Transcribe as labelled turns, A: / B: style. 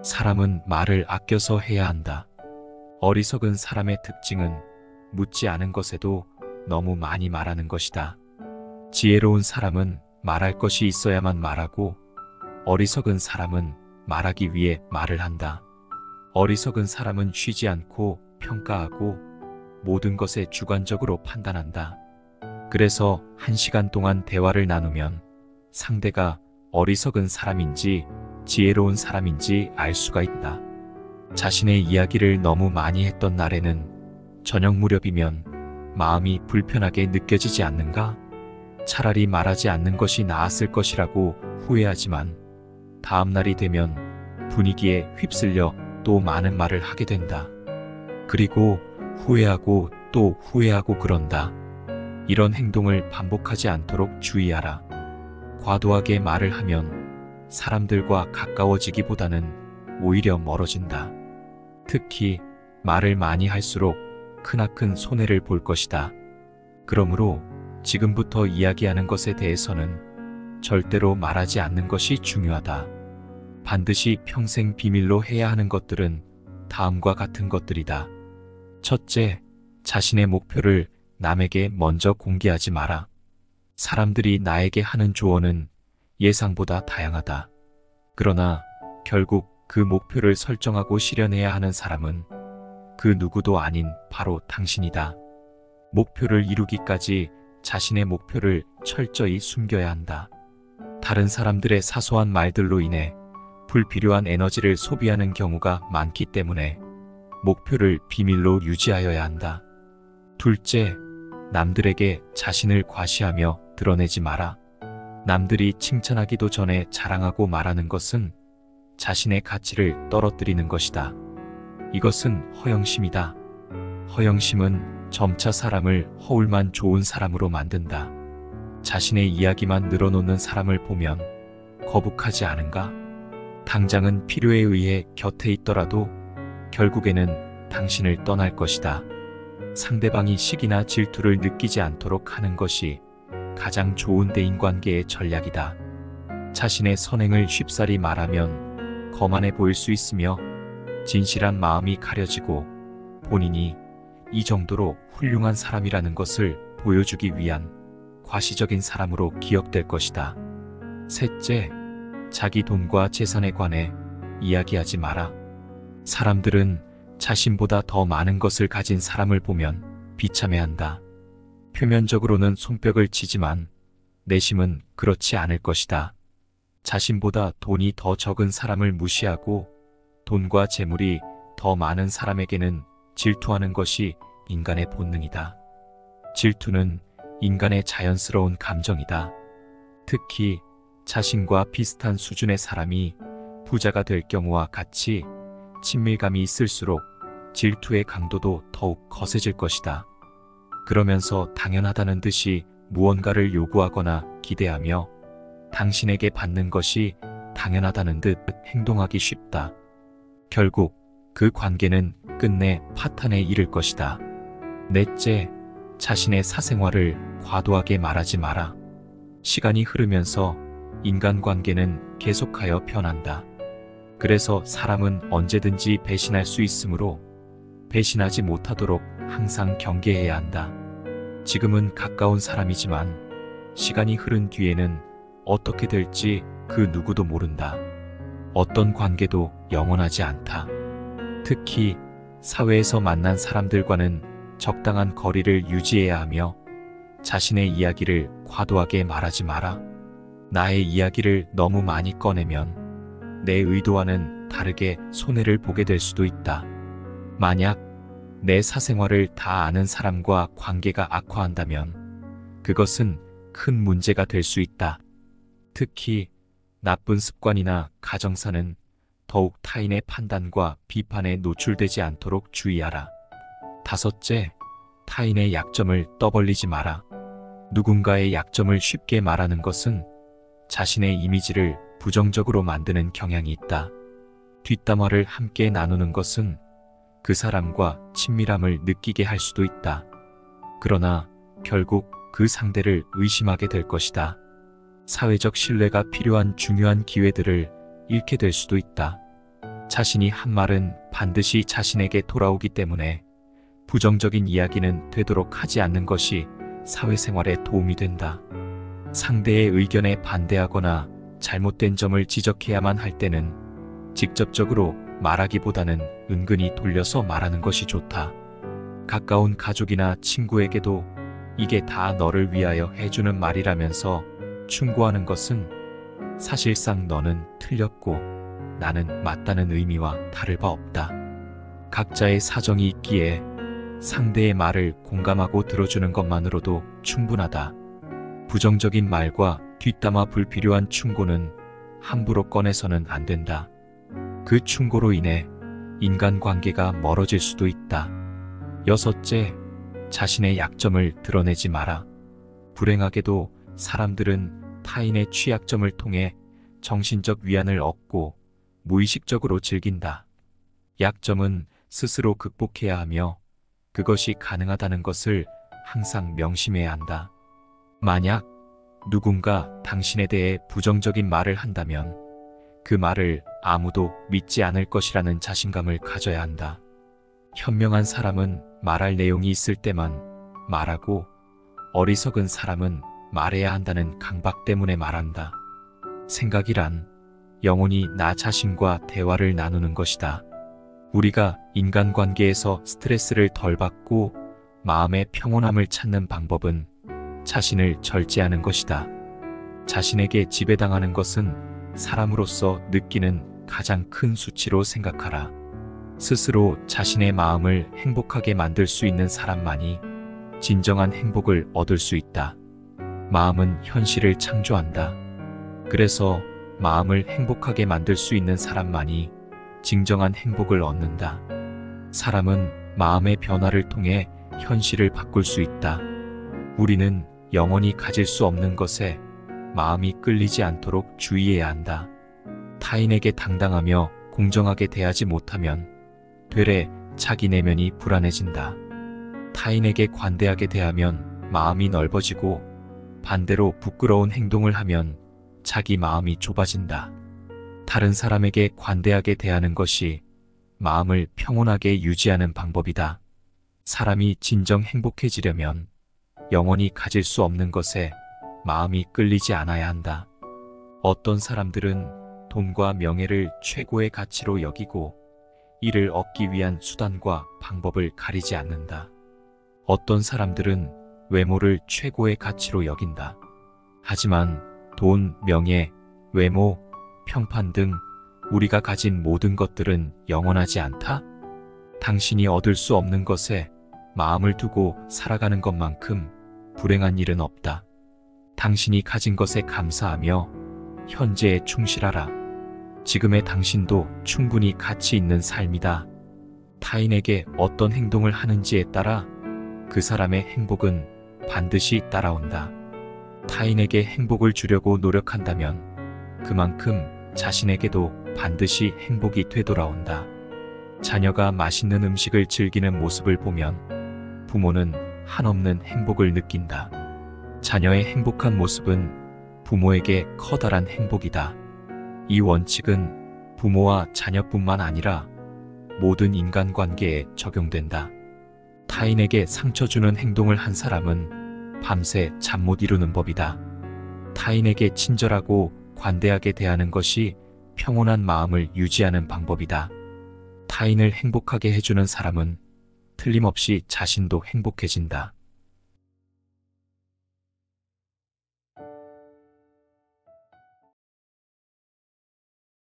A: 사람은 말을 아껴서 해야 한다. 어리석은 사람의 특징은 묻지 않은 것에도 너무 많이 말하는 것이다. 지혜로운 사람은 말할 것이 있어야만 말하고, 어리석은 사람은 말하기 위해 말을 한다. 어리석은 사람은 쉬지 않고 평가하고 모든 것에 주관적으로 판단한다. 그래서 1시간 동안 대화를 나누면 상대가 어리석은 사람인지 지혜로운 사람인지 알 수가 있다. 자신의 이야기를 너무 많이 했던 날에는 저녁 무렵이면 마음이 불편하게 느껴지지 않는가? 차라리 말하지 않는 것이 나았을 것이라고 후회하지만 다음 날이 되면 분위기에 휩쓸려 또 많은 말을 하게 된다. 그리고 후회하고 또 후회하고 그런다. 이런 행동을 반복하지 않도록 주의하라. 과도하게 말을 하면 사람들과 가까워지기보다는 오히려 멀어진다. 특히 말을 많이 할수록 크나큰 손해를 볼 것이다. 그러므로 지금부터 이야기하는 것에 대해서는 절대로 말하지 않는 것이 중요하다. 반드시 평생 비밀로 해야 하는 것들은 다음과 같은 것들이다. 첫째, 자신의 목표를 남에게 먼저 공개하지 마라. 사람들이 나에게 하는 조언은 예상보다 다양하다. 그러나 결국 그 목표를 설정하고 실현해야 하는 사람은 그 누구도 아닌 바로 당신이다. 목표를 이루기까지 자신의 목표를 철저히 숨겨야 한다. 다른 사람들의 사소한 말들로 인해 불필요한 에너지를 소비하는 경우가 많기 때문에 목표를 비밀로 유지하여야 한다. 둘째, 남들에게 자신을 과시하며 드러내지 마라. 남들이 칭찬하기도 전에 자랑하고 말하는 것은 자신의 가치를 떨어뜨리는 것이다. 이것은 허영심이다. 허영심은 점차 사람을 허울만 좋은 사람으로 만든다. 자신의 이야기만 늘어놓는 사람을 보면 거북하지 않은가? 당장은 필요에 의해 곁에 있더라도 결국에는 당신을 떠날 것이다. 상대방이 시기나 질투를 느끼지 않도록 하는 것이 가장 좋은 대인관계의 전략이다. 자신의 선행을 쉽사리 말하면 거만해 보일 수 있으며 진실한 마음이 가려지고 본인이 이 정도로 훌륭한 사람이라는 것을 보여주기 위한 과시적인 사람으로 기억될 것이다. 셋째, 자기 돈과 재산에 관해 이야기하지 마라. 사람들은 자신보다 더 많은 것을 가진 사람을 보면 비참해한다. 표면적으로는 손뼉을 치지만 내심은 그렇지 않을 것이다. 자신보다 돈이 더 적은 사람을 무시하고 돈과 재물이 더 많은 사람에게는 질투하는 것이 인간의 본능이다. 질투는 인간의 자연스러운 감정이다. 특히 자신과 비슷한 수준의 사람이 부자가 될 경우와 같이 친밀감이 있을수록 질투의 강도도 더욱 거세질 것이다. 그러면서 당연하다는 듯이 무언가를 요구하거나 기대하며 당신에게 받는 것이 당연하다는 듯 행동하기 쉽다. 결국 그 관계는 끝내 파탄에 이를 것이다. 넷째, 자신의 사생활을 과도하게 말하지 마라. 시간이 흐르면서 인간관계는 계속하여 변한다. 그래서 사람은 언제든지 배신할 수 있으므로 배신하지 못하도록 항상 경계해야 한다. 지금은 가까운 사람이지만 시간이 흐른 뒤에는 어떻게 될지 그 누구도 모른다. 어떤 관계도 영원하지 않다. 특히 사회에서 만난 사람들과는 적당한 거리를 유지해야 하며 자신의 이야기를 과도하게 말하지 마라. 나의 이야기를 너무 많이 꺼내면 내 의도와는 다르게 손해를 보게 될 수도 있다. 만약 내 사생활을 다 아는 사람과 관계가 악화한다면 그것은 큰 문제가 될 수 있다. 특히 나쁜 습관이나 가정사는 더욱 타인의 판단과 비판에 노출되지 않도록 주의하라. 다섯째, 타인의 약점을 떠벌리지 마라. 누군가의 약점을 쉽게 말하는 것은 자신의 이미지를 부정적으로 만드는 경향이 있다. 뒷담화를 함께 나누는 것은 그 사람과 친밀함을 느끼게 할 수도 있다. 그러나 결국 그 상대를 의심하게 될 것이다. 사회적 신뢰가 필요한 중요한 기회들을 잃게 될 수도 있다. 자신이 한 말은 반드시 자신에게 돌아오기 때문에 부정적인 이야기는 되도록 하지 않는 것이 사회생활에 도움이 된다. 상대의 의견에 반대하거나 잘못된 점을 지적해야만 할 때는 직접적으로 말하기보다는 은근히 돌려서 말하는 것이 좋다. 가까운 가족이나 친구에게도 이게 다 너를 위하여 해주는 말이라면서 충고하는 것은 사실상 너는 틀렸고 나는 맞다는 의미와 다를 바 없다. 각자의 사정이 있기에 상대의 말을 공감하고 들어주는 것만으로도 충분하다. 부정적인 말과 뒷담화 불필요한 충고는 함부로 꺼내서는 안 된다. 그 충고로 인해 인간관계가 멀어질 수도 있다. 여섯째, 자신의 약점을 드러내지 마라. 불행하게도 사람들은 타인의 취약점을 통해 정신적 위안을 얻고 무의식적으로 즐긴다. 약점은 스스로 극복해야 하며 그것이 가능하다는 것을 항상 명심해야 한다. 만약 누군가 당신에 대해 부정적인 말을 한다면 그 말을 아무도 믿지 않을 것이라는 자신감을 가져야 한다. 현명한 사람은 말할 내용이 있을 때만 말하고 어리석은 사람은 말해야 한다는 강박 때문에 말한다. 생각이란 영원히 나 자신과 대화를 나누는 것이다. 우리가 인간관계에서 스트레스를 덜 받고 마음의 평온함을 찾는 방법은 자신을 절제하는 것이다. 자신에게 지배당하는 것은 사람으로서 느끼는 가장 큰 수치로 생각하라. 스스로 자신의 마음을 행복하게 만들 수 있는 사람만이 진정한 행복을 얻을 수 있다. 마음은 현실을 창조한다. 그래서 마음을 행복하게 만들 수 있는 사람만이 진정한 행복을 얻는다. 사람은 마음의 변화를 통해 현실을 바꿀 수 있다. 우리는 영원히 가질 수 없는 것에 마음이 끌리지 않도록 주의해야 한다. 타인에게 당당하며 공정하게 대하지 못하면 되레 자기 내면이 불안해진다. 타인에게 관대하게 대하면 마음이 넓어지고 반대로 부끄러운 행동을 하면 자기 마음이 좁아진다. 다른 사람에게 관대하게 대하는 것이 마음을 평온하게 유지하는 방법이다. 사람이 진정 행복해지려면 영원히 가질 수 없는 것에 마음이 끌리지 않아야 한다. 어떤 사람들은 돈과 명예를 최고의 가치로 여기고 이를 얻기 위한 수단과 방법을 가리지 않는다. 어떤 사람들은 외모를 최고의 가치로 여긴다. 하지만 돈, 명예, 외모, 평판 등 우리가 가진 모든 것들은 영원하지 않다? 당신이 얻을 수 없는 것에 마음을 두고 살아가는 것만큼 불행한 일은 없다. 당신이 가진 것에 감사하며 현재에 충실하라. 지금의 당신도 충분히 가치 있는 삶이다. 타인에게 어떤 행동을 하는지에 따라 그 사람의 행복은 반드시 따라온다. 타인에게 행복을 주려고 노력한다면 그만큼 자신에게도 반드시 행복이 되돌아온다. 자녀가 맛있는 음식을 즐기는 모습을 보면 부모는 한없는 행복을 느낀다. 자녀의 행복한 모습은 부모에게 커다란 행복이다. 이 원칙은 부모와 자녀뿐만 아니라 모든 인간관계에 적용된다. 타인에게 상처 주는 행동을 한 사람은 밤새 잠 못 이루는 법이다. 타인에게 친절하고 관대하게 대하는 것이 평온한 마음을 유지하는 방법이다. 타인을 행복하게 해주는 사람은 틀림없이 자신도 행복해진다.